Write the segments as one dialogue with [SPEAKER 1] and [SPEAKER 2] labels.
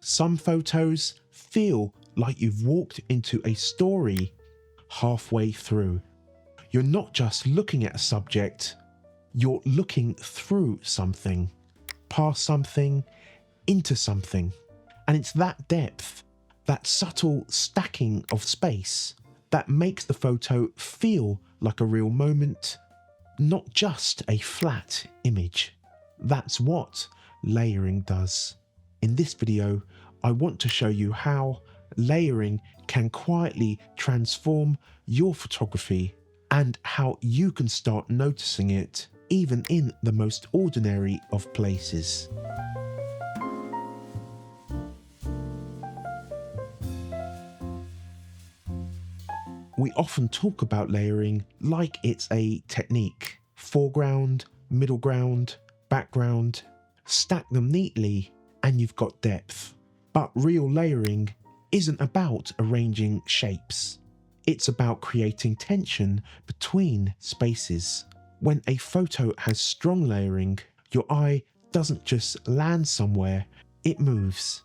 [SPEAKER 1] Some photos feel like you've walked into a story halfway through. You're not just looking at a subject, you're looking through something, past something, into something. And it's that depth, that subtle stacking of space, that makes the photo feel like a real moment, not just a flat image. That's what layering does. In this video, I want to show you how layering can quietly transform your photography and how you can start noticing it even in the most ordinary of places. We often talk about layering like it's a technique. Foreground, middle ground, background. Stack them neatly and you've got depth. But real layering isn't about arranging shapes. It's about creating tension between spaces. When a photo has strong layering, your eye doesn't just land somewhere, it moves.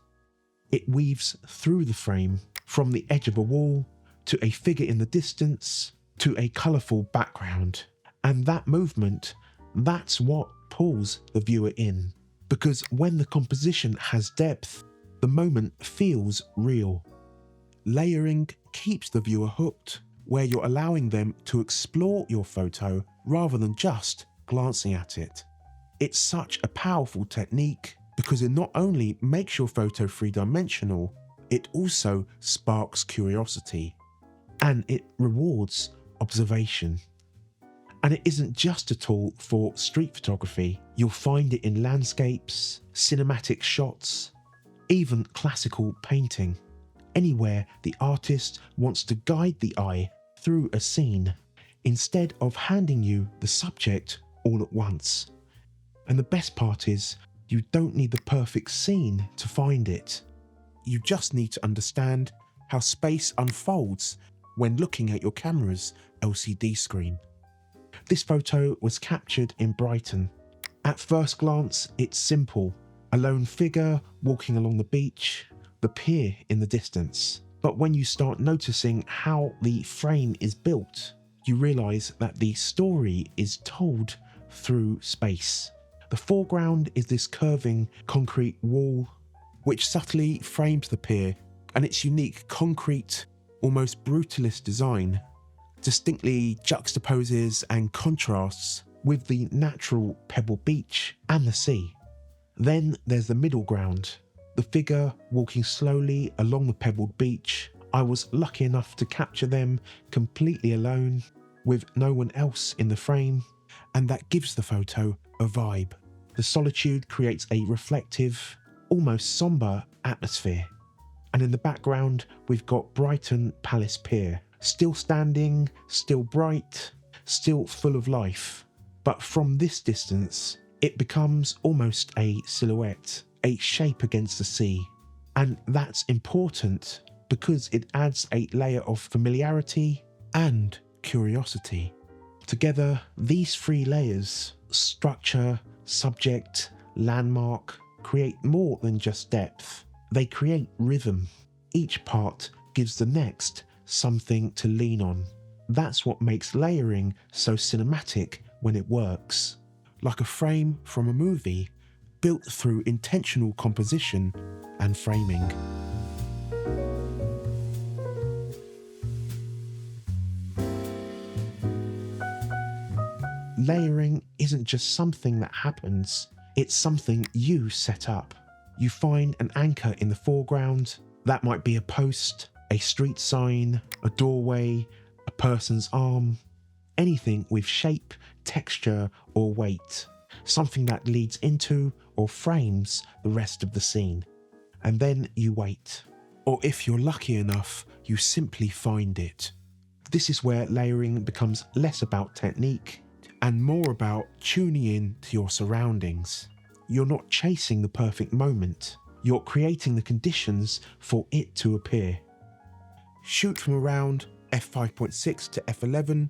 [SPEAKER 1] It weaves through the frame, from the edge of a wall, to a figure in the distance, to a colourful background. And that movement, that's what pulls the viewer in. Because when the composition has depth, the moment feels real. Layering keeps the viewer hooked, where you're allowing them to explore your photo rather than just glancing at it. It's such a powerful technique because it not only makes your photo three-dimensional, it also sparks curiosity and it rewards observation. And it isn't just a tool for street photography. You'll find it in landscapes, cinematic shots, even classical painting. Anywhere the artist wants to guide the eye through a scene instead of handing you the subject all at once. And the best part is, you don't need the perfect scene to find it. You just need to understand how space unfolds when looking at your camera's LCD screen. This photo was captured in Brighton. At first glance, it's simple. A lone figure walking along the beach, the pier in the distance. But when you start noticing how the frame is built, you realise that the story is told through space. The foreground is this curving concrete wall, which subtly frames the pier, and its unique concrete, almost brutalist design distinctly juxtaposes and contrasts with the natural pebble beach and the sea. Then there's the middle ground, the figure walking slowly along the pebbled beach. I was lucky enough to capture them completely alone, with no one else in the frame, and that gives the photo a vibe. The solitude creates a reflective, almost sombre atmosphere. And in the background, we've got Brighton Palace Pier, still standing, still bright, still full of life. But from this distance, it becomes almost a silhouette, a shape against the sea. And that's important because it adds a layer of familiarity and curiosity. Together, these three layers, structure, subject, landmark, create more than just depth. They create rhythm. Each part gives the next something to lean on. That's what makes layering so cinematic when it works. Like a frame from a movie, built through intentional composition and framing. Layering isn't just something that happens, it's something you set up. You find an anchor in the foreground. That might be a post, a street sign, a doorway, a person's arm, anything with shape, texture, or weight. Something that leads into or frames the rest of the scene. And then you wait. Or if you're lucky enough, you simply find it. This is where layering becomes less about technique and more about tuning in to your surroundings. You're not chasing the perfect moment. You're creating the conditions for it to appear. Shoot from around f5.6 to f11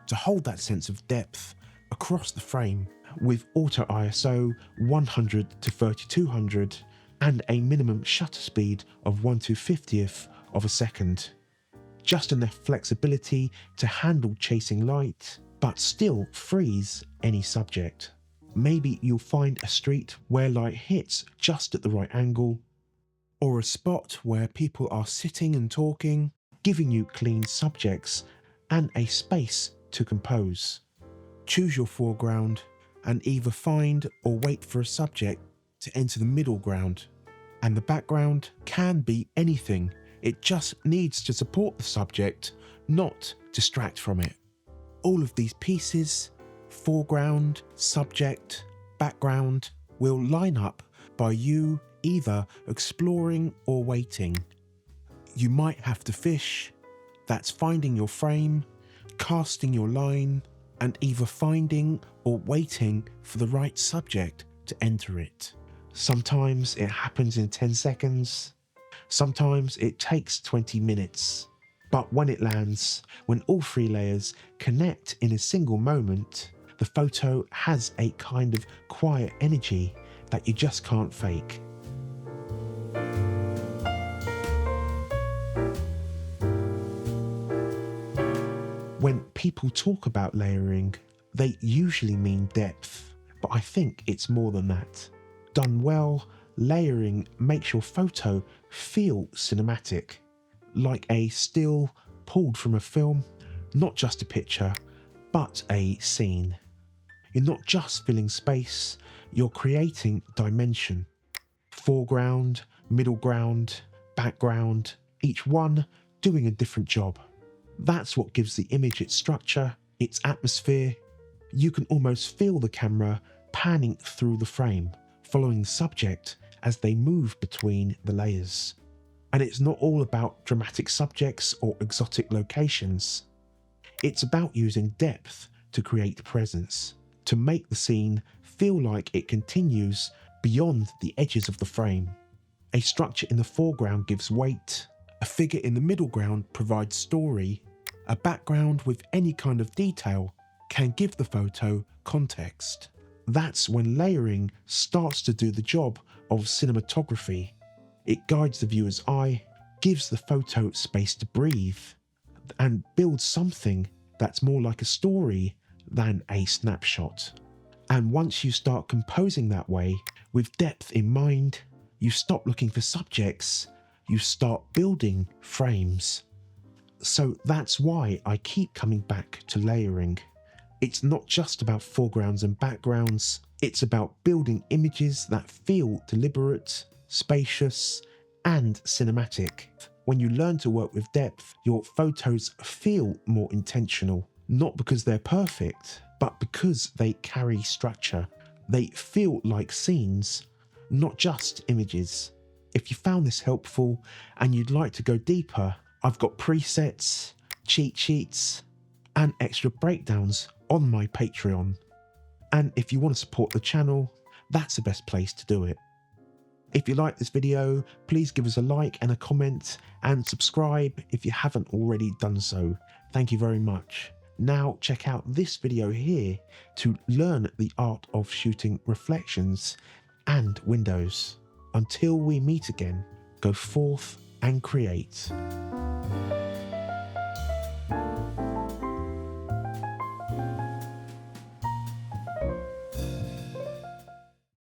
[SPEAKER 1] to hold that sense of depth across the frame with auto ISO 100 to 3200 and a minimum shutter speed of 1/250th of a second. Just enough flexibility to handle chasing light, but still freeze any subject. Maybe you'll find a street where light hits just at the right angle, or a spot where people are sitting and talking, giving you clean subjects and a space to compose. Choose your foreground and either find or wait for a subject to enter the middle ground. And the background can be anything. It just needs to support the subject, not distract from it. All of these pieces, foreground, subject, background, will line up by you either exploring or waiting. You might have to fish, that's finding your frame, casting your line, and either finding or waiting for the right subject to enter it. Sometimes it happens in 10 seconds, sometimes it takes 20 minutes. But when it lands, when all three layers connect in a single moment, the photo has a kind of quiet energy that you just can't fake. When people talk about layering, they usually mean depth, but I think it's more than that. Done well, layering makes your photo feel cinematic, like a still pulled from a film, not just a picture, but a scene. You're not just filling space, you're creating dimension. Foreground, middle ground, background, each one doing a different job. That's what gives the image its structure, its atmosphere. You can almost feel the camera panning through the frame, following the subject as they move between the layers. And it's not all about dramatic subjects or exotic locations. It's about using depth to create presence, to make the scene feel like it continues beyond the edges of the frame. A structure in the foreground gives weight, a figure in the middle ground provides story, a background with any kind of detail can give the photo context. That's when layering starts to do the job of cinematography. It guides the viewer's eye, gives the photo space to breathe, and builds something that's more like a story than a snapshot. And once you start composing that way, with depth in mind, you stop looking for subjects, you start building frames. So that's why I keep coming back to layering. It's not just about foregrounds and backgrounds, it's about building images that feel deliberate, spacious, and cinematic. When you learn to work with depth, your photos feel more intentional, not because they're perfect, but because they carry structure. They feel like scenes, not just images. If you found this helpful and you'd like to go deeper, I've got presets, cheat sheets, and extra breakdowns on my Patreon. And if you want to support the channel, that's the best place to do it. If you like this video, please give us a like and a comment, and subscribe if you haven't already done so. Thank you very much. Now check out this video here to learn the art of shooting reflections and windows. Until we meet again, go forth and create.